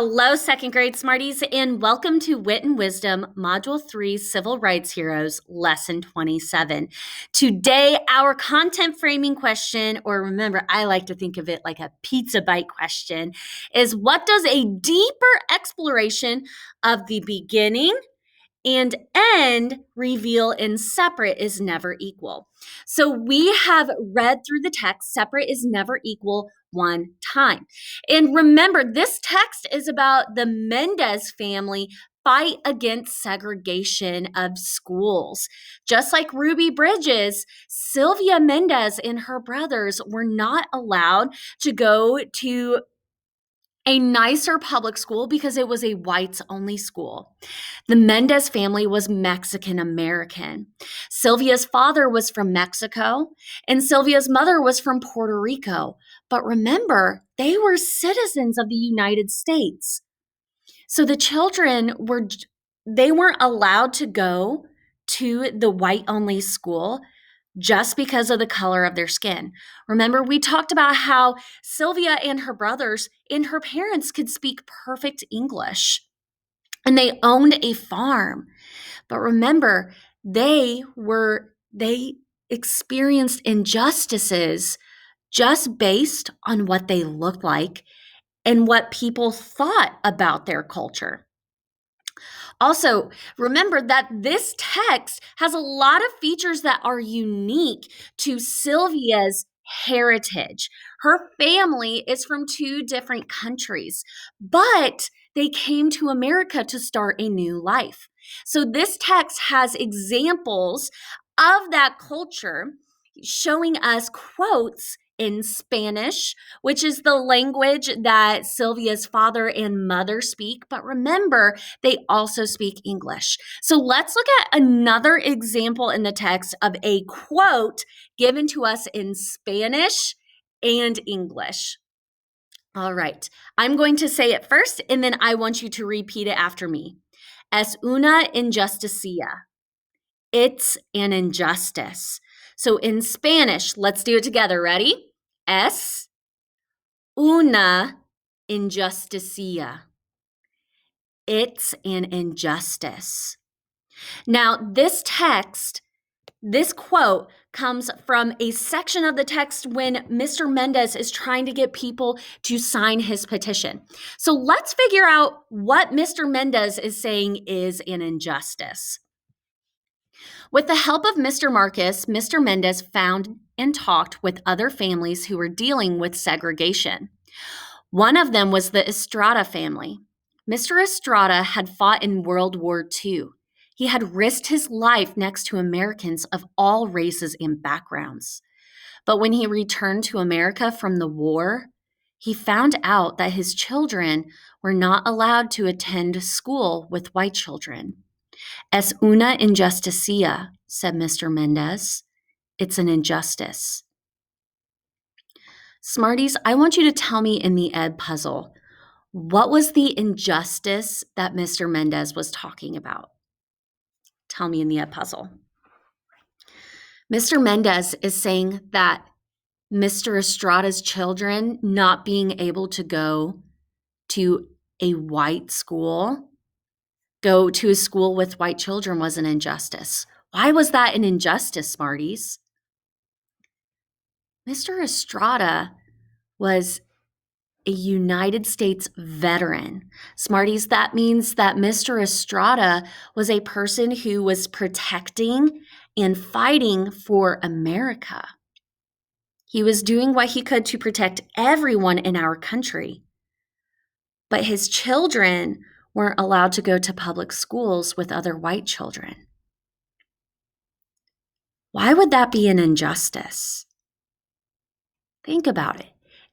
Hello, second grade Smarties, and welcome to Wit and Wisdom, Module 3, Civil Rights Heroes, Lesson 27. Today, our content framing question, or remember, I like to think of it like a pizza bite question, is what does a deeper exploration of the beginning and end reveal in separate is never equal? So we have read through the text, separate is never equal one time. And remember, this text is about the Mendez family fight against segregation of schools. Just like Ruby Bridges, Sylvia Mendez and her brothers were not allowed to go to a nicer public school because it was a whites only school. The Mendez family was Mexican American. Sylvia's father was from Mexico, and Sylvia's mother was from Puerto Rico. But remember, they were citizens of the United States. So the children they weren't allowed to go to the white only school just because of the color of their skin. Remember, we talked about how Sylvia and her brothers and her parents could speak perfect English, and they owned a farm. But remember, they experienced injustices just based on what they looked like and what people thought about their culture. Also, remember that this text has a lot of features that are unique to Sylvia's heritage. Her family is from two different countries, but they came to America to start a new life. So this text has examples of that culture showing us quotes in Spanish, which is the language that Sylvia's father and mother speak. But remember, they also speak English. So let's look at another example in the text of a quote given to us in Spanish and English. All right, I'm going to say it first, and then I want you to repeat it after me. Es una injusticia. It's an injustice. So in Spanish, let's do it together. Ready? Es una injusticia. It's an injustice. Now, this quote comes from a section of the text when Mr. Mendez is trying to get people to sign his petition. So let's figure out what Mr. Mendez is saying is an injustice. With the help of Mr. Marcus, Mr. Mendez found and talked with other families who were dealing with segregation. One of them was the Estrada family. Mr. Estrada had fought in World War II. He had risked his life next to Americans of all races and backgrounds. But when he returned to America from the war, he found out that his children were not allowed to attend school with white children. Es una injusticia, said Mr. Mendez. It's an injustice. Smarties, I want you to tell me in the Ed puzzle, what was the injustice that Mr. Mendez was talking about? Tell me in the Ed puzzle. Mr. Mendez is saying that Mr. Estrada's children not being able to go to a white school, go to a school with white children was an injustice. Why was that an injustice, Smarties? Mr. Estrada was a United States veteran. Smarties, that means that Mr. Estrada was a person who was protecting and fighting for America. He was doing what he could to protect everyone in our country. But his children weren't allowed to go to public schools with other white children. Why would that be an injustice? Think about it.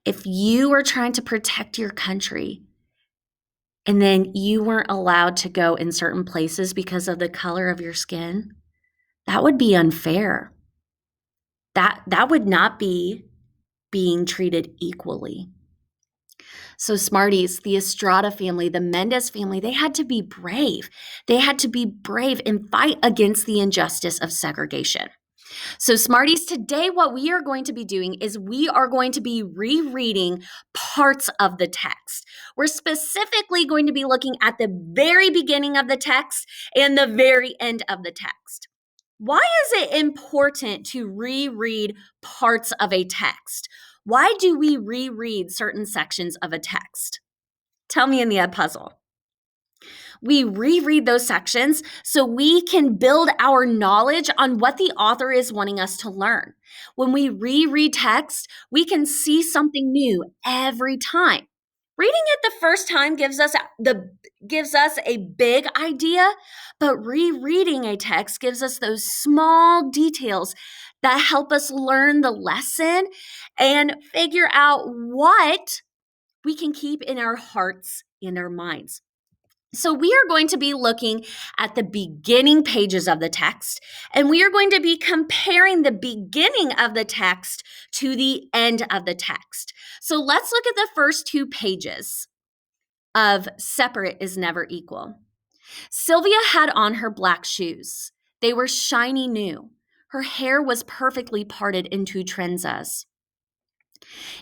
If you were trying to protect your country and then you weren't allowed to go in certain places because of the color of your skin, that would be unfair. That would not be being treated equally. So Smarties, the Estrada family, the Mendez family, they had to be brave. They had to be brave and fight against the injustice of segregation. So, Smarties, today what we are going to be doing is we are going to be rereading parts of the text. We're specifically going to be looking at the very beginning of the text and the very end of the text. Why is it important to reread parts of a text? Why do we reread certain sections of a text? Tell me in the puzzle. We reread those sections so we can build our knowledge on what the author is wanting us to learn. When we reread text, we can see something new every time. Reading it the first time gives us a big idea, but rereading a text gives us those small details that help us learn the lesson and figure out what we can keep in our hearts and our minds. So, we are going to be looking at the beginning pages of the text, and we are going to be comparing the beginning of the text to the end of the text. So, let's look at the first 2 pages of Separate is Never Equal. Sylvia had on her black shoes. They were shiny new. Her hair was perfectly parted into trenzas.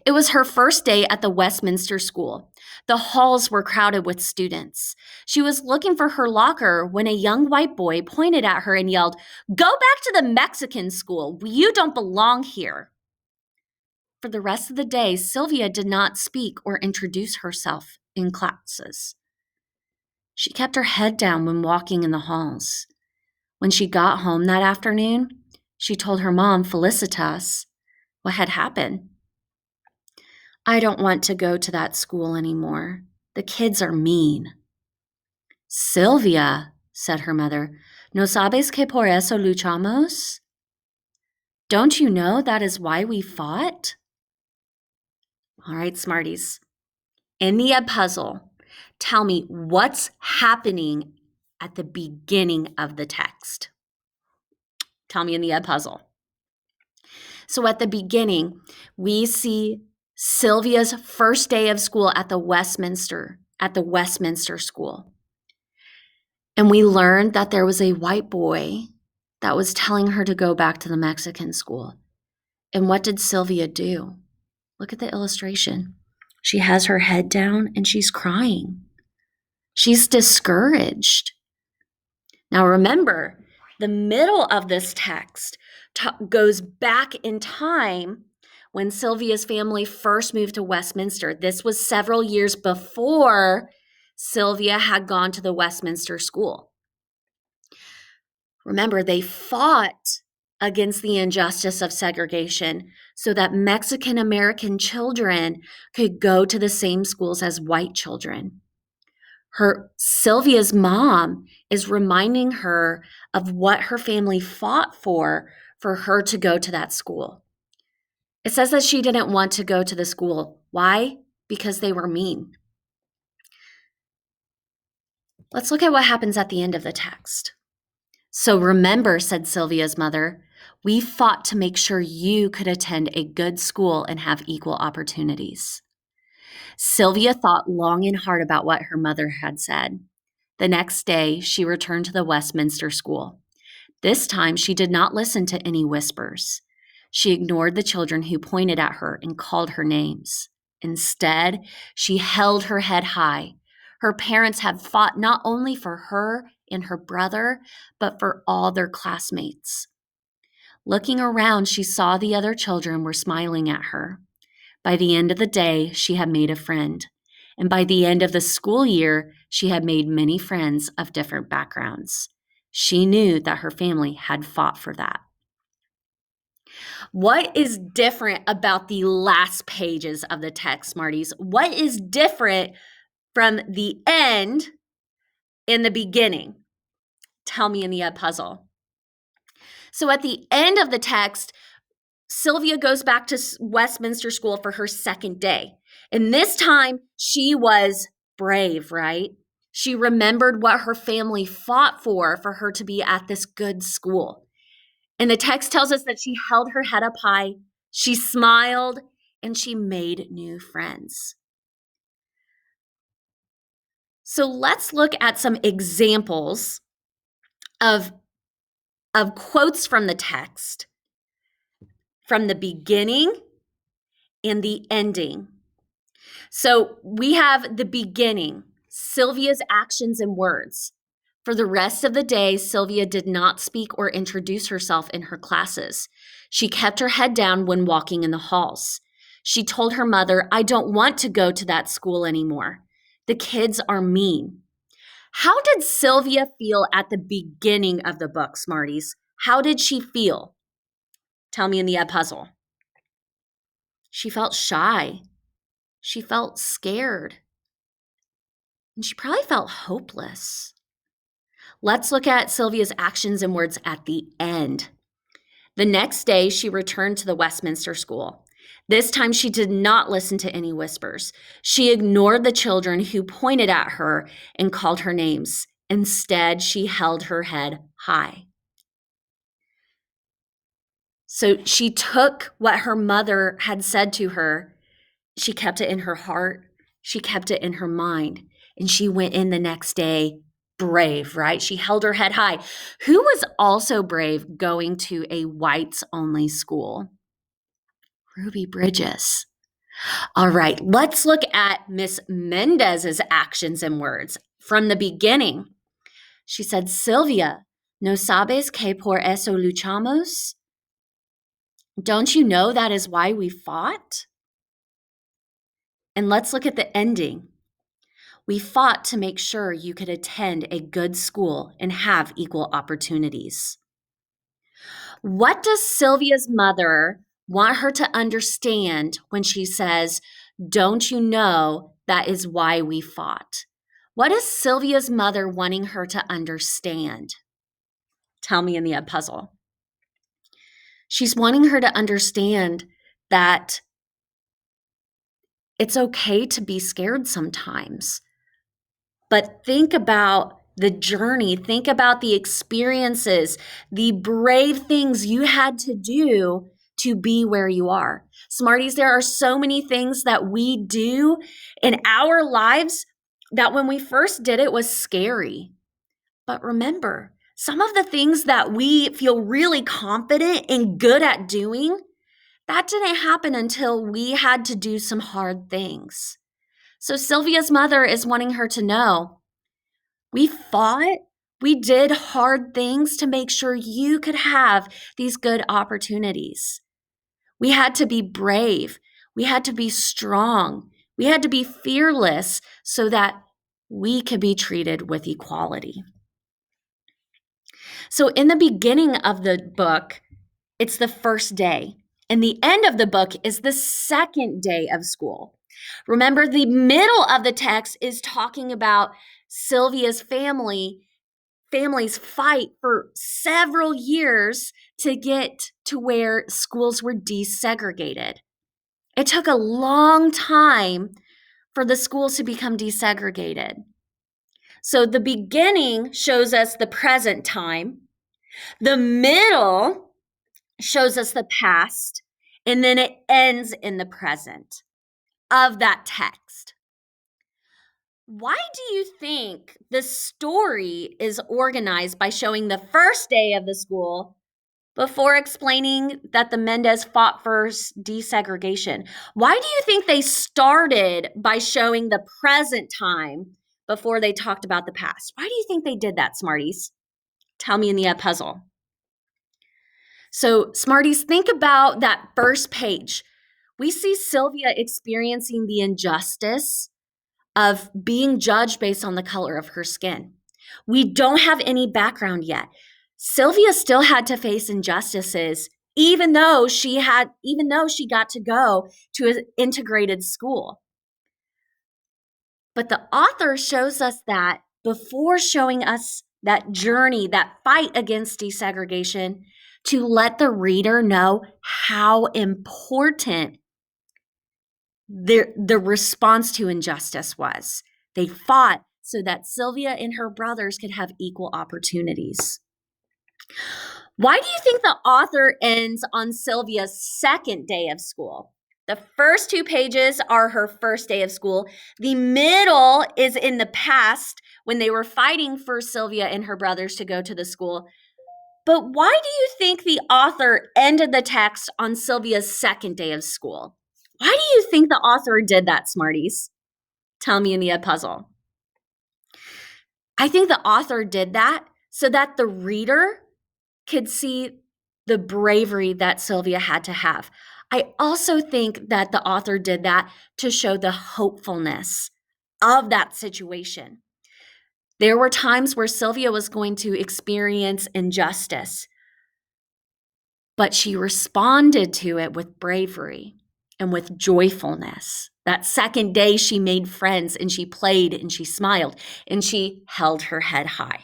It was her first day at the Westminster School. The halls were crowded with students. She was looking for her locker when a young white boy pointed at her and yelled, "Go back to the Mexican school. You don't belong here." For the rest of the day, Sylvia did not speak or introduce herself in classes. She kept her head down when walking in the halls. When she got home that afternoon, she told her mom, Felicitas, what had happened. "I don't want to go to that school anymore. The kids are mean." "Sylvia," said her mother, "no sabes que por eso luchamos? Don't you know that is why we fought?" All right, Smarties. In the puzzle, tell me what's happening at the beginning of the text. Tell me in the puzzle. So at the beginning, we see Sylvia's first day of school at the Westminster School. And we learned that there was a white boy that was telling her to go back to the Mexican school. And what did Sylvia do? Look at the illustration. She has her head down and she's crying. She's discouraged. Now remember, the middle of this text goes back in time when Sylvia's family first moved to Westminster. This was several years before Sylvia had gone to the Westminster School. Remember, they fought against the injustice of segregation so that Mexican American children could go to the same schools as white children. Sylvia's mom is reminding her of what her family fought for her to go to that school. It says that she didn't want to go to the school. Why? Because they were mean. Let's look at what happens at the end of the text. "So remember," said Sylvia's mother, "we fought to make sure you could attend a good school and have equal opportunities." Sylvia thought long and hard about what her mother had said. The next day, she returned to the Westminster School. This time, she did not listen to any whispers. She ignored the children who pointed at her and called her names. Instead, she held her head high. Her parents had fought not only for her and her brother, but for all their classmates. Looking around, she saw the other children were smiling at her. By the end of the day, she had made a friend. And by the end of the school year, she had made many friends of different backgrounds. She knew that her family had fought for that. What is different about the last pages of the text, Smarties? What is different from the end and the beginning? Tell me in the puzzle. So at the end of the text, Sylvia goes back to Westminster School for her second day. And this time she was brave, right? She remembered what her family fought for her to be at this good school. And the text tells us that she held her head up high, she smiled, and she made new friends. So let's look at some examples of quotes from the text from the beginning and the ending. So we have the beginning, Sylvia's actions and words. For the rest of the day, Sylvia did not speak or introduce herself in her classes. She kept her head down when walking in the halls. She told her mother, "I don't want to go to that school anymore. The kids are mean." How did Sylvia feel at the beginning of the book, Smarties? How did she feel? Tell me in the puzzle. She felt shy. She felt scared. And she probably felt hopeless. Let's look at Sylvia's actions and words at the end. The next day, she returned to the Westminster School. This time, she did not listen to any whispers. She ignored the children who pointed at her and called her names. Instead, she held her head high. So she took what her mother had said to her, she kept it in her heart, she kept it in her mind, and she went in the next day brave, right? She held her head high. Who was also brave going to a whites-only school? Ruby Bridges. All right, let's look at Miss Mendez's actions and words from the beginning. She said, "Sylvia, ¿no sabes que por eso luchamos? Don't you know that is why we fought?" And let's look at the ending. "We fought to make sure you could attend a good school and have equal opportunities." What does Sylvia's mother want her to understand when she says, "Don't you know that is why we fought"? What is Sylvia's mother wanting her to understand? Tell me in the puzzle. She's wanting her to understand that it's okay to be scared sometimes. But think about the journey, think about the experiences, the brave things you had to do to be where you are. Smarties, there are so many things that we do in our lives that when we first did it was scary. But remember, some of the things that we feel really confident and good at doing, that didn't happen until we had to do some hard things. So Sylvia's mother is wanting her to know, we fought, we did hard things to make sure you could have these good opportunities. We had to be brave. We had to be strong. We had to be fearless so that we could be treated with equality. So in the beginning of the book, it's the first day. And the end of the book is the second day of school. Remember, the middle of the text is talking about Sylvia's family's fight for several years to get to where schools were desegregated. It took a long time for the schools to become desegregated. So the beginning shows us the present time. The middle shows us the past, and then it ends in the present of that text. Why do you think the story is organized by showing the first day of the school before explaining that the Mendez fought for desegregation? Why do you think they started by showing the present time before they talked about the past? Why do you think they did that, Smarties? Tell me in the puzzle. So, Smarties, think about that first page. We see Sylvia experiencing the injustice of being judged based on the color of her skin. We don't have any background yet. Sylvia still had to face injustices even though she got to go to an integrated school. But the author shows us that before showing us that journey, that fight against desegregation, to let the reader know how important the response to injustice was. They fought so that Sylvia and her brothers could have equal opportunities. Why do you think the author ends on Sylvia's second day of school? The first two pages are her first day of school. The middle is in the past when they were fighting for Sylvia and her brothers to go to the school. But why do you think the author ended the text on Sylvia's second day of school? Why do you think the author did that, Smarties? Tell me in the puzzle. I think the author did that so that the reader could see the bravery that Sylvia had to have. I also think that the author did that to show the hopefulness of that situation. There were times where Sylvia was going to experience injustice, but she responded to it with bravery and with joyfulness. That second day, she made friends and she played and she smiled and she held her head high.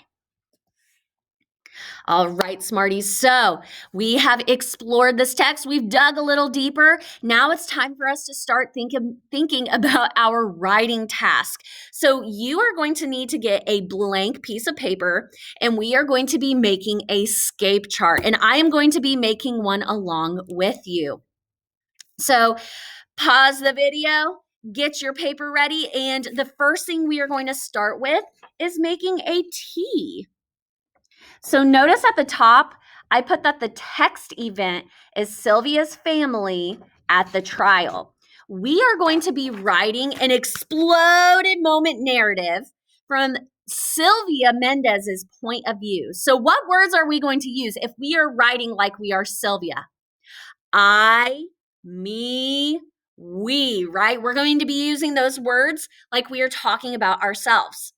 All right, Smarties. So we have explored this text. We've dug a little deeper. Now it's time for us to start thinking about our writing task. So you are going to need to get a blank piece of paper, and we are going to be making a scape chart. And I am going to be making one along with you. So pause the video, get your paper ready, and the first thing we are going to start with is making a T. So notice at the top, I put that the text event is Sylvia's family at the trial. We are going to be writing an exploded moment narrative from Sylvia Mendez's point of view. So what words are we going to use if we are writing like we are Sylvia? I, me, we, right? We're going to be using those words like we are talking about ourselves.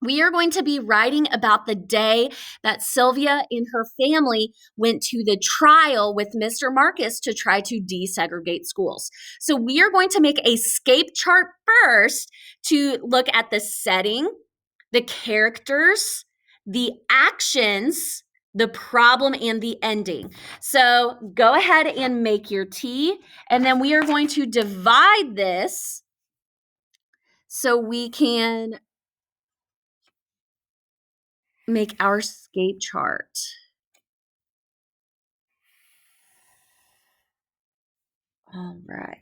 We are going to be writing about the day that Sylvia and her family went to the trial with Mr. Marcus to try to desegregate schools. So we are going to make a scape chart first to look at the setting, the characters, the actions, the problem, and the ending. So go ahead and make your T, and then we are going to divide this so we can make our scape chart. All right.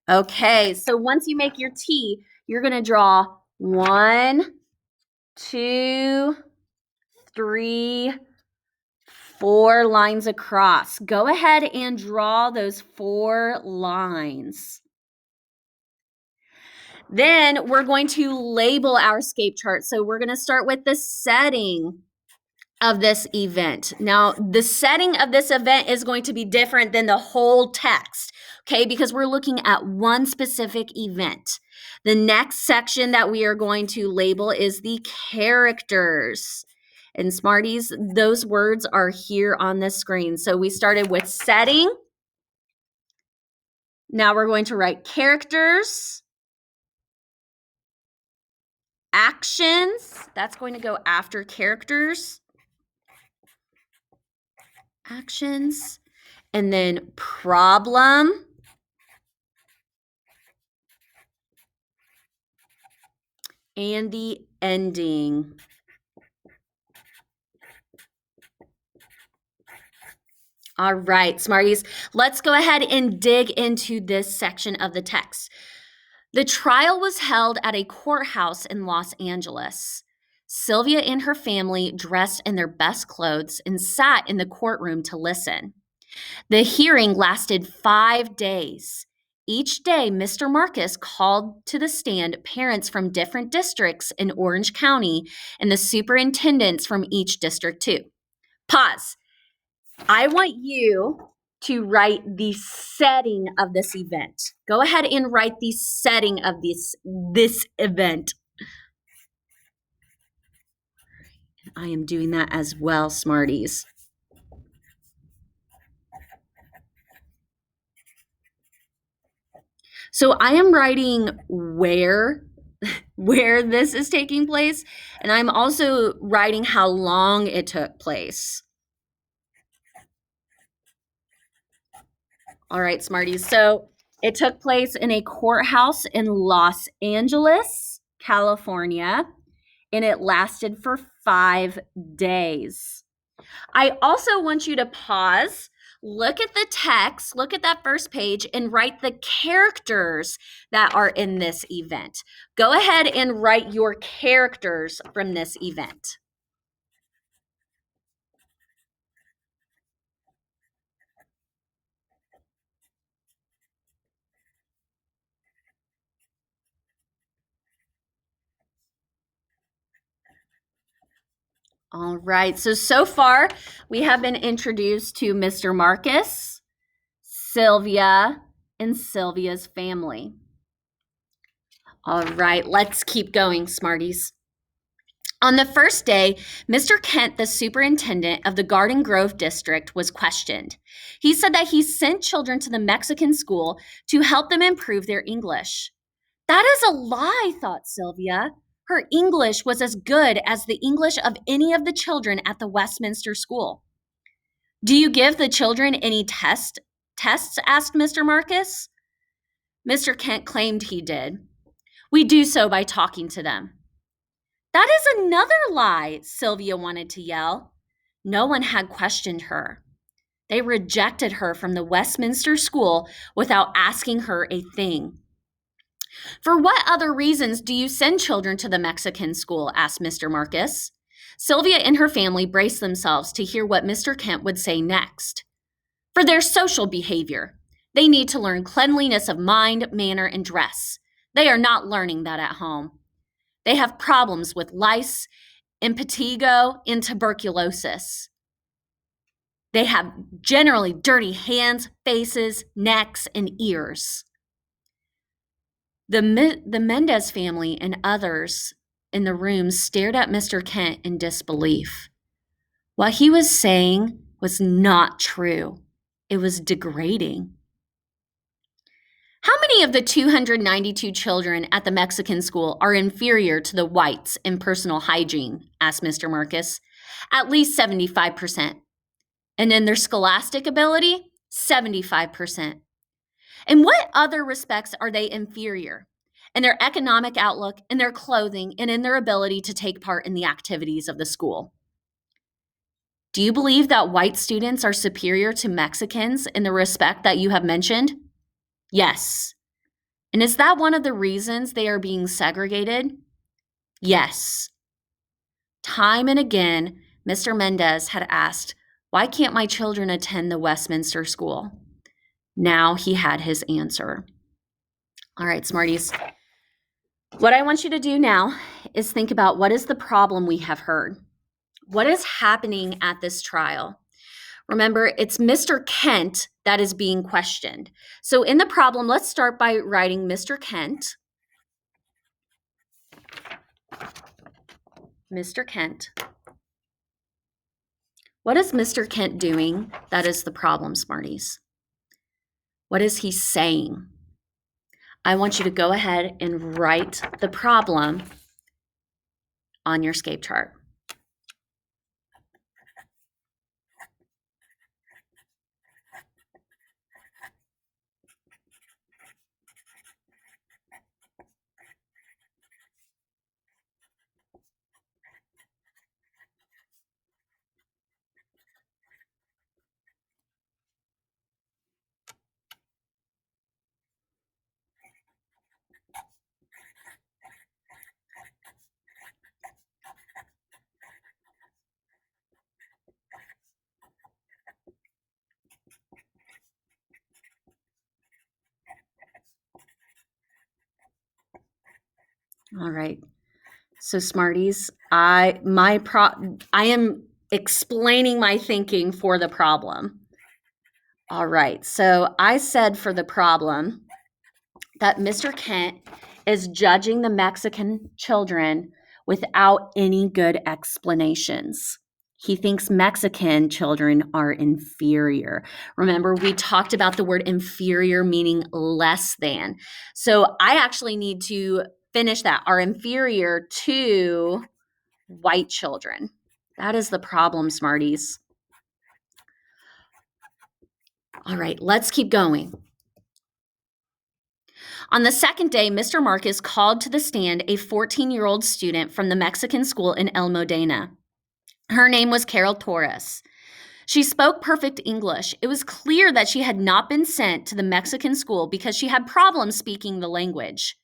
Okay, so once you make your T, you're going to draw 1, 2, 3, 4 lines across. Go ahead and draw those 4 lines. Then we're going to label our scape chart. So we're going to start with the setting of this event. Now, the setting of this event is going to be different than the whole text, okay? Because we're looking at one specific event. The next section that we are going to label is the characters. And Smarties, those words are here on the screen. So we started with setting. Now we're going to write characters. Actions, that's going to go after characters. Actions, and then problem, and the ending. All right, Smarties, let's go ahead and dig into this section of the text. The trial was held at a courthouse in Los Angeles. Sylvia and her family dressed in their best clothes and sat in the courtroom to listen. The hearing lasted 5 days. Each day, Mr. Marcus called to the stand parents from different districts in Orange County and the superintendents from each district, too. Pause. I want you to write the setting of this event. Go ahead and write the setting of this event. I am doing that as well, Smarties. So I am writing where this is taking place, and I'm also writing how long it took place. All right, Smarties. So it took place in a courthouse in Los Angeles, California, and it lasted for 5 days. I also want you to pause, look at the text, look at that first page, and write the characters that are in this event. Go ahead and write your characters from this event. All right. So far, we have been introduced to Mr. Marcus, Sylvia, and Sylvia's family. All right, let's keep going, Smarties. On the first day, Mr. Kent, the superintendent of the Garden Grove district, was questioned. He said that he sent children to the Mexican school to help them improve their English. That is a lie, thought Sylvia. Her English was as good as the English of any of the children at the Westminster school. Do you give the children any tests? Asked Mr. Marcus. Mr. Kent claimed he did. We do so by talking to them. That is another lie, Sylvia wanted to yell. No one had questioned her. They rejected her from the Westminster school without asking her a thing. For what other reasons do you send children to the Mexican school? Asked Mr. Marcus. Sylvia and her family braced themselves to hear what Mr. Kent would say next. For their social behavior. They need to learn cleanliness of mind, manner, and dress. They are not learning that at home. They have problems with lice, impetigo, and tuberculosis. They have generally dirty hands, faces, necks, and ears. The Mendez family and others in the room stared at Mr. Kent in disbelief. What he was saying was not true. It was degrading. How many of the 292 children at the Mexican school are inferior to the whites in personal hygiene? Asked Mr. Marcus. At least 75%. And in their scholastic ability, 75%. In what other respects are they inferior? In their economic outlook, in their clothing, and in their ability to take part in the activities of the school. Do you believe that white students are superior to Mexicans in the respect that you have mentioned? Yes. And is that one of the reasons they are being segregated? Yes. Time and again, Mr. Mendez had asked, why can't my children attend the Westminster school? Now he had his answer. All right, Smarties. What I want you to do now is think about what is the problem we have heard? What is happening at this trial? Remember, it's Mr. Kent that is being questioned. So in the problem, let's start by writing Mr. Kent. Mr. Kent. What is Mr. Kent doing? That is the problem, Smarties. What is he saying? I want you to go ahead and write the problem on your scape chart. All right. So Smarties, I am explaining my thinking for the problem. All right. So I said for the problem that Mr. Kent is judging the Mexican children without any good explanations. He thinks Mexican children are inferior. Remember, we talked about the word inferior meaning less than. So I actually need to finish that. Are inferior to white children. That is the problem, Smarties. All right, let's keep going. On the second day, Mr. Marcus called to the stand a 14-year-old student from the Mexican school in El Modena. Her name was Carol Torres. She spoke perfect English. It was clear that she had not been sent to the Mexican school because she had problems speaking the language,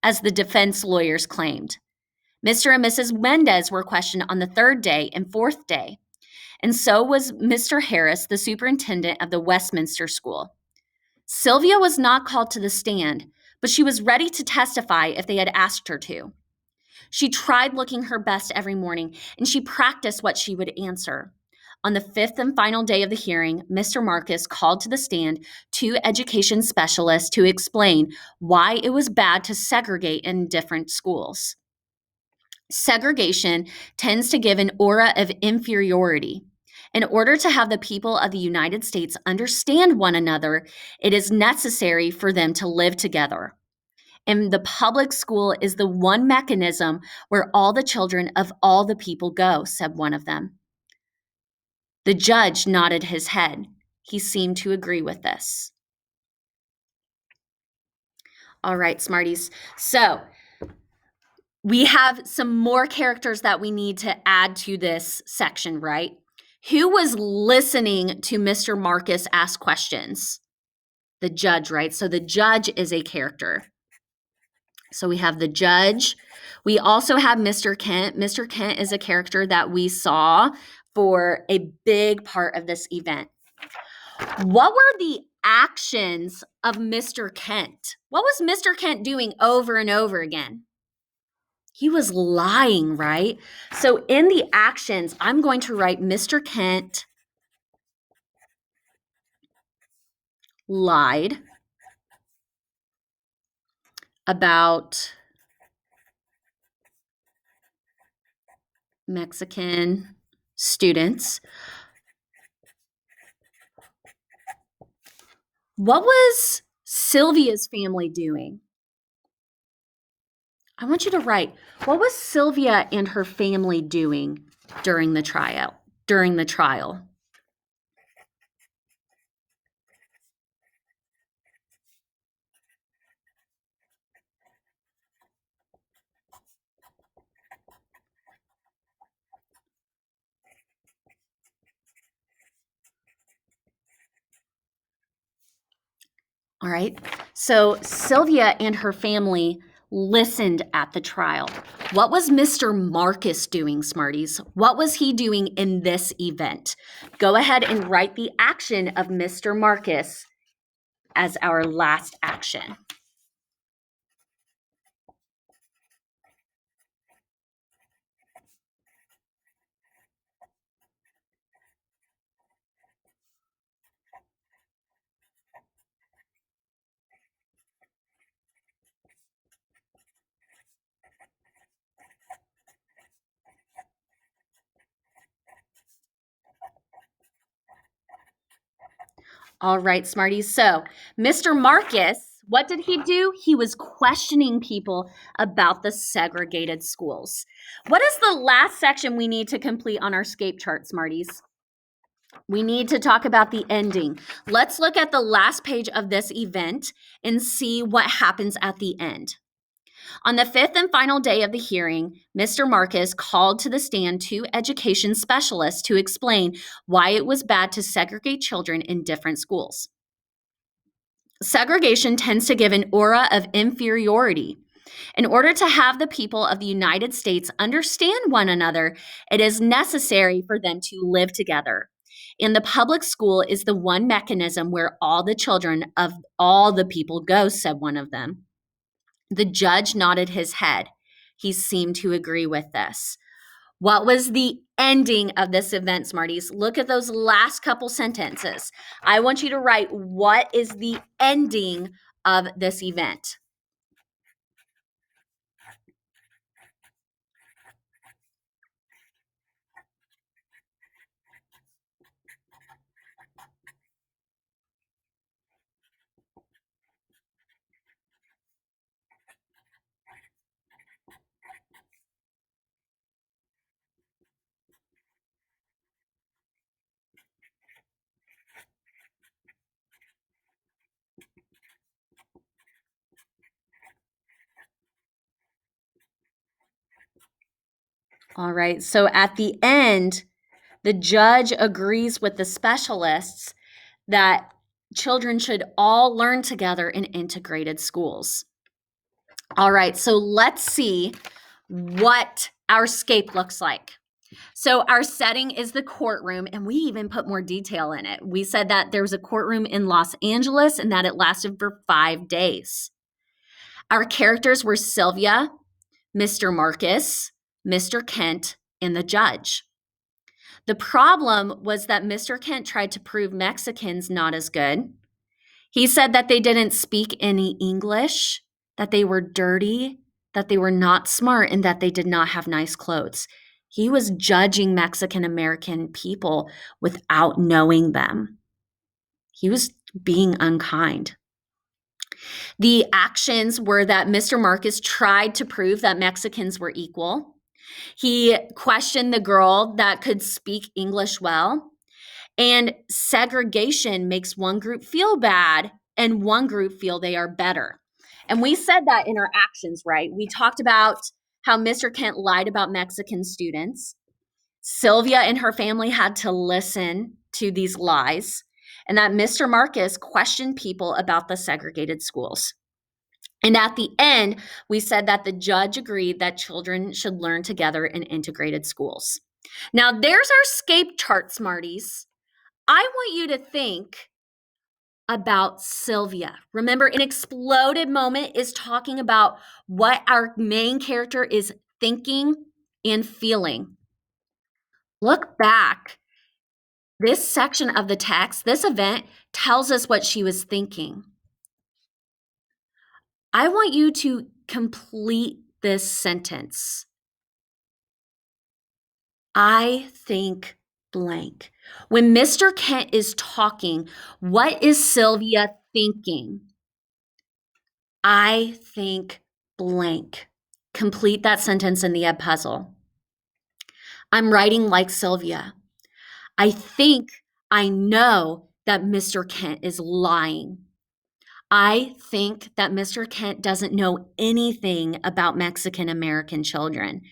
as the defense lawyers claimed. Mr. and Mrs. Mendez were questioned on the third day and fourth day, and so was Mr. Harris, the superintendent of the Westminster School. Sylvia was not called to the stand, but she was ready to testify if they had asked her to. She tried looking her best every morning, and she practiced what she would answer. On the fifth and final day of the hearing, Mr. Marcus called to the stand two education specialists to explain why it was bad to segregate in different schools. Segregation tends to give an aura of inferiority. In order to have the people of the United States understand one another, it is necessary for them to live together. And the public school is the one mechanism where all the children of all the people go, said one of them. The judge nodded his head. He seemed to agree with this. All right, Smarties. So we have some more characters that we need to add to this section, right? Who was listening to Mr. Marcus ask questions? The judge, right? So the judge is a character. So we have the judge. We also have Mr. Kent. Mr. Kent is a character that we saw for a big part of this event. What were the actions of Mr. Kent? What was Mr. Kent doing over and over again? He was lying, right? So in the actions, I'm going to write Mr. Kent lied about Mexican students. What was Sylvia's family doing? I want you to write, what was Sylvia and her family doing during the trial? All right. So Sylvia and her family listened at the trial. What was Mr. Marcus doing, Smarties? What was he doing in this event? Go ahead and write the action of Mr. Marcus as our last action. All right, Smarties. So, Mr. Marcus, what did he do? He was questioning people about the segregated schools. What is the last section we need to complete on our scape chart, Smarties? We need to talk about the ending. Let's look at the last page of this event and see what happens at the end. On the fifth and final day of the hearing, Mr. Marcus called to the stand two education specialists to explain why it was bad to segregate children in different schools. Segregation tends to give an aura of inferiority. In order to have the people of the United States understand one another, it is necessary for them to live together. And the public school is the one mechanism where all the children of all the people go, said one of them. The judge nodded his head. He seemed to agree with this. What was the ending of this event, Smarties? Look at those last couple sentences. I want you to write, what is the ending of this event? All right, so at the end, the judge agrees with the specialists that children should all learn together in integrated schools. All right, so let's see what our scape looks like. So our setting is the courtroom, and we even put more detail in it. We said that there was a courtroom in Los Angeles and that it lasted for 5 days. Our characters were Sylvia, Mr. Marcus, Mr. Kent, and the judge. The problem was that Mr. Kent tried to prove Mexicans not as good. He said that they didn't speak any English, that they were dirty, that they were not smart, and that they did not have nice clothes. He was judging Mexican American people without knowing them. He was being unkind. The actions were that Mr. Marcus tried to prove that Mexicans were equal. He questioned the girl that could speak English well. And segregation makes one group feel bad and one group feel they are better. And we said that in our actions, right? We talked about how Mr. Kent lied about Mexican students. Sylvia and her family had to listen to these lies, and that Mr. Marcus questioned people about the segregated schools. And at the end, we said that the judge agreed that children should learn together in integrated schools. Now, there's our scape chart, Smarties. I want you to think about Sylvia. Remember, an exploded moment is talking about what our main character is thinking and feeling. Look back. This section of the text, this event, tells us what she was thinking. I want you to complete this sentence. I think blank. When Mr. Kent is talking, what is Sylvia thinking? I think blank. Complete that sentence in the Ed puzzle. I'm writing like Sylvia. I think I know that Mr. Kent is lying. I think that Mr. Kent doesn't know anything about Mexican American children.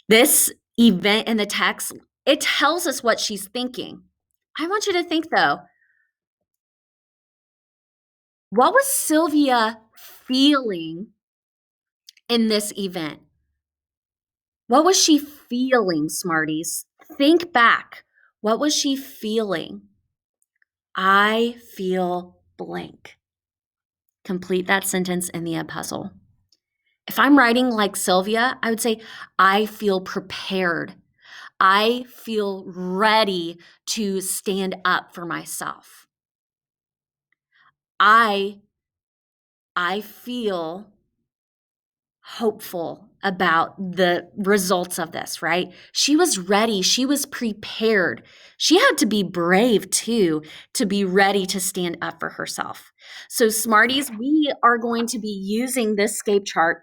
This event in the text, it tells us what she's thinking. I want you to think, though, what was Sylvia feeling in this event? What was she feeling, Smarties? Think back. What was she feeling? I feel blank. Complete that sentence in the Ed puzzle. If I'm writing like Sylvia, I would say, I feel prepared. I feel ready to stand up for myself. I feel hopeful about the results of this, right? She was ready. She was prepared. She had to be brave too, to be ready to stand up for herself. So, Smarties, we are going to be using this scape chart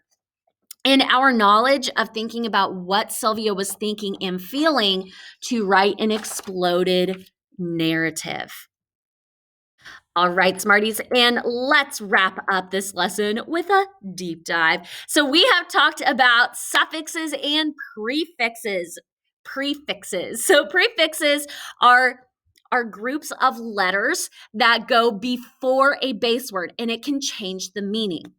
in our knowledge of thinking about what Sylvia was thinking and feeling to write an exploded narrative. All right, Smarties, and let's wrap up this lesson with a deep dive. So we have talked about suffixes and prefixes. So prefixes are groups of letters that go before a base word, and it can change the meaning.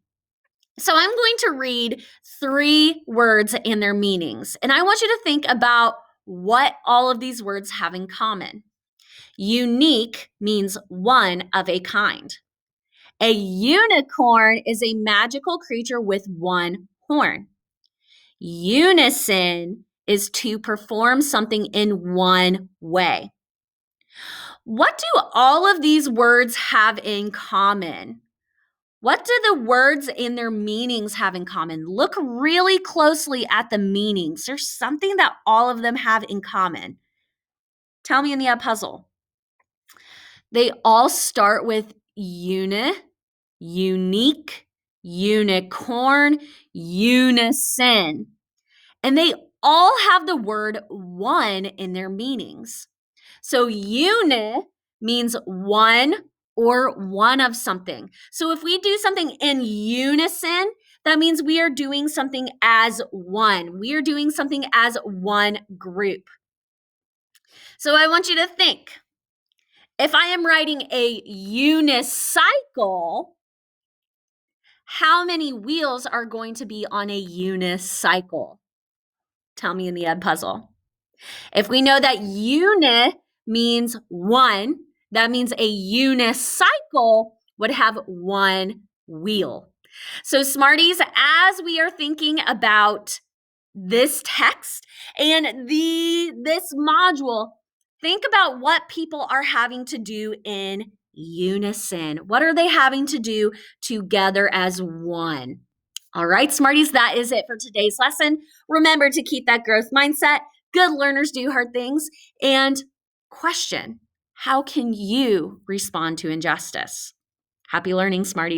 So I'm going to read 3 words and their meanings, and I want you to think about what all of these words have in common. Unique means one of a kind. A unicorn is a magical creature with one horn. Unison is to perform something in one way. What do all of these words have in common? What do the words and their meanings have in common? Look really closely at the meanings. There's something that all of them have in common. Tell me in the puzzle. They all start with unique, unicorn, unison. And they all have the word one in their meanings. So means one or one of something. So if we do something in unison, that means we are doing something as one. We are doing something as one group. So I want you to think. If I am writing a unicycle, how many wheels are going to be on a unicycle? Tell me in the Ed puzzle. If we know that uni means one, that means a unicycle would have one wheel. So, Smarties, as we are thinking about this text and this module, think about what people are having to do in unison. What are they having to do together as one? All right, Smarties, that is it for today's lesson. Remember to keep that growth mindset. Good learners do hard things. And question, how can you respond to injustice? Happy learning, Smarties.